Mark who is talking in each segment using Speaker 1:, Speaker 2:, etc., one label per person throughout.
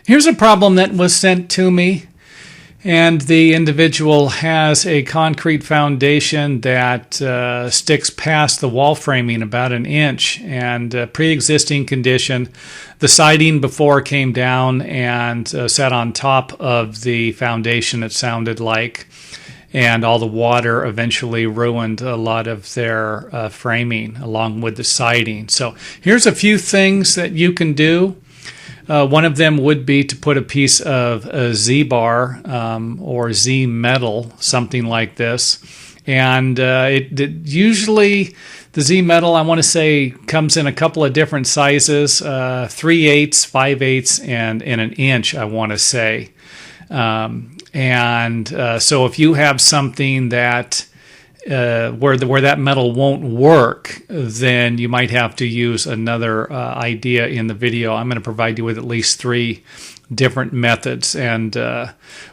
Speaker 1: Here's a problem that was sent to me, and the individual has a concrete foundation that sticks past the wall framing about an inch, and pre-existing condition. The siding before came down and sat on top of the foundation, it sounded like, and all the water eventually ruined a lot of their framing along with the siding. So here's a few things that you can do. One of them would be to put a piece of a Z-bar or Z metal, something like this. And usually the Z metal, I want to say, comes in a couple of different sizes, 3/8, 5/8, and an inch, I want to say. So if you have something that where that metal won't work, then you might have to use another idea in the video. I'm going to provide you with at least 3 different methods, and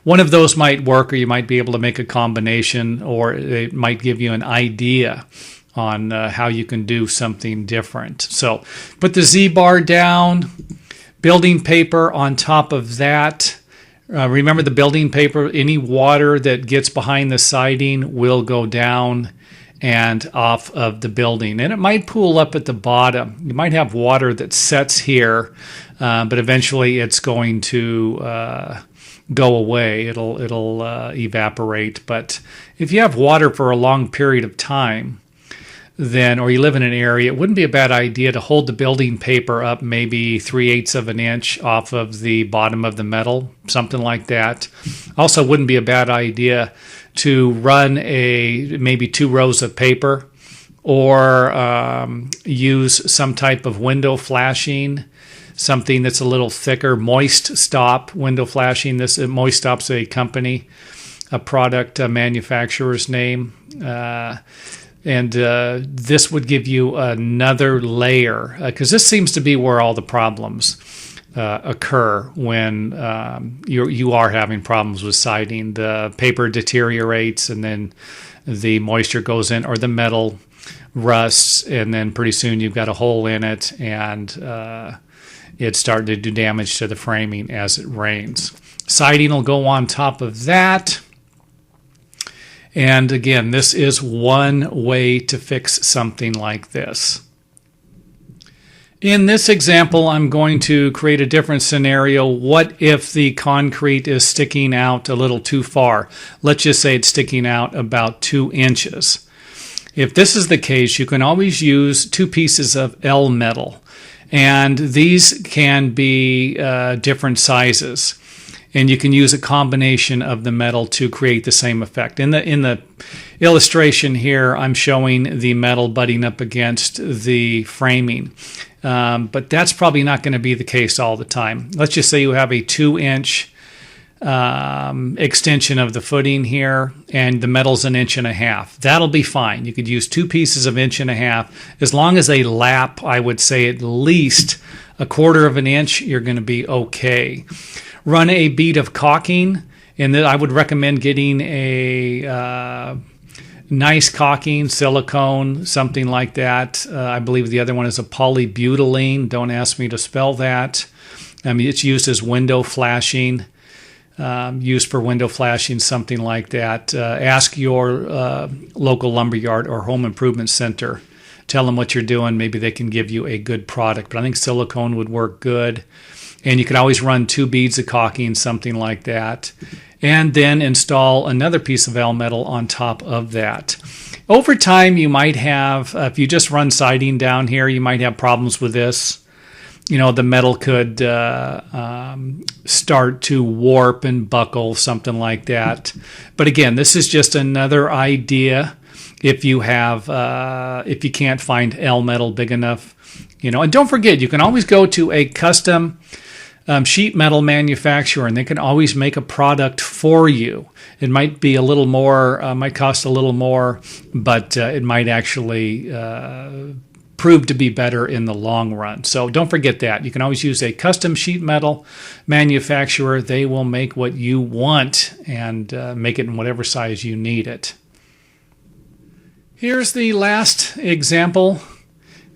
Speaker 1: one of those might work, or you might be able to make a combination, or it might give you an idea on how you can do something different. So put the Z-bar down, building paper on top of that. Remember the building paper, any water that gets behind the siding will go down and off of the building. And it might pool up at the bottom. You might have water that sets here, but eventually it's going to go away. It'll evaporate. But if you have water for a long period of time, or you live in an area, it wouldn't be a bad idea to hold the building paper up maybe 3/8 of an inch off of the bottom of the metal, something like that. Also, wouldn't be a bad idea to run maybe 2 rows of paper, or use some type of window flashing, something that's a little thicker, Moist Stop window flashing. Moist Stop's a company, a product manufacturer's name. And this would give you another layer, because this seems to be where all the problems occur when you are having problems with siding. The paper deteriorates, and then the moisture goes in, or the metal rusts, and then pretty soon you've got a hole in it, and it's starting to do damage to the framing as it rains. Siding will go on top of that. And again, this is one way to fix something like this. In this example, I'm going to create a different scenario. What if the concrete is sticking out a little too far? Let's just say it's sticking out about 2 inches. If this is the case, you can always use 2 pieces of L metal. And these can be different sizes. And you can use a combination of the metal to create the same effect. In the illustration here, I'm showing the metal butting up against the framing. But that's probably not going to be the case all the time. Let's just say you have a 2-inch extension of the footing here, and the metal's 1.5 inches. That'll be fine. You could use 2 pieces of 1.5 inches. As long as they lap, I would say at least 1/4 inch, you're going to be okay. Run a bead of caulking, and then I would recommend getting a nice caulking, silicone, something like that. I believe the other one is a polybutylene. Don't ask me to spell that. It's used as window flashing, used for window flashing, something like that. Ask your local lumberyard or home improvement center. Tell them what you're doing. Maybe they can give you a good product. But I think silicone would work good. And you can always run 2 beads of caulking, something like that, and then install another piece of L metal on top of that. Over time, you might have, if you just run siding down here, you might have problems with this. The metal could start to warp and buckle, something like that. But again, this is just another idea. If you can't find L metal big enough, and don't forget, you can always go to a custom sheet metal manufacturer, and they can always make a product for you. It might be a little more, might cost a little more, but it might actually prove to be better in the long run. So don't forget that. You can always use a custom sheet metal manufacturer. They will make what you want and make it in whatever size you need it. Here's the last example.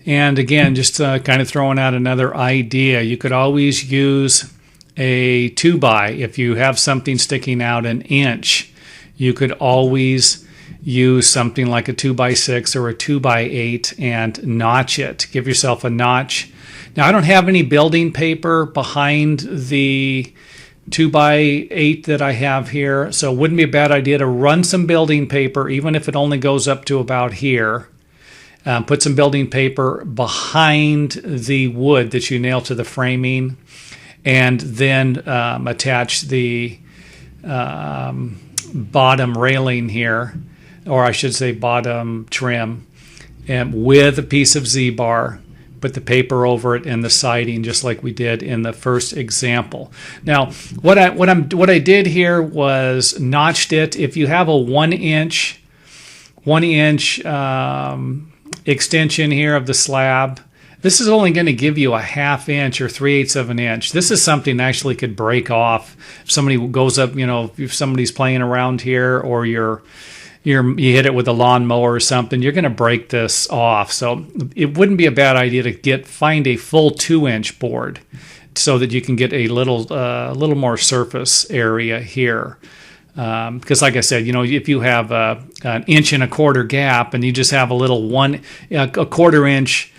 Speaker 1: And again, just kind of throwing out another idea. You could always use a 2x. If you have something sticking out an inch, you could always use something like a 2x6 or a 2x8 and notch it. Give yourself a notch. Now, I don't have any building paper behind the 2x8 that I have here, so it wouldn't be a bad idea to run some building paper, even if it only goes up to about here. Put some building paper behind the wood that you nail to the framing, and then attach the bottom railing here, or I should say bottom trim, and with a piece of Z-bar. Put the paper over it and the siding, just like we did in the first example. Now, what I did here was notched it. If you have a 1 inch extension here of the slab, this is only going to give you a 1/2 inch or 3/8 of an inch. This is something that actually could break off. If somebody goes up, if somebody's playing around here, or you hit it with a lawnmower or something, you're going to break this off. So it wouldn't be a bad idea to find a full 2-inch board so that you can get a little more surface area here. Because like I said, if you have an 1 1/4 inch gap and you just have a little 1/4 inch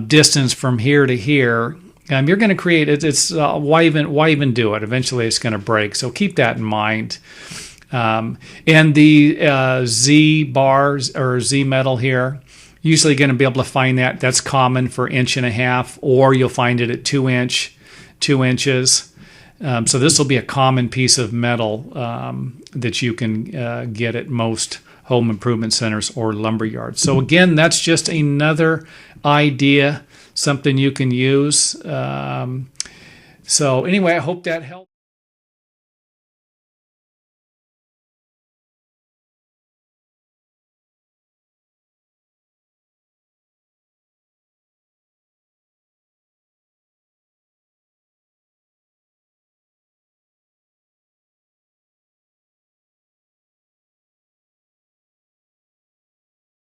Speaker 1: distance from here to here, you're going to create it. Why even do it? Eventually, it's going to break. So keep that in mind. And the Z bars or Z metal here, usually going to be able to find that. That's common for 1.5 inches, or you'll find it at 2 inches. So this will be a common piece of metal that you can get at most home improvement centers or lumber yards. So again, that's just another idea, something you can use. So anyway, I hope that helped.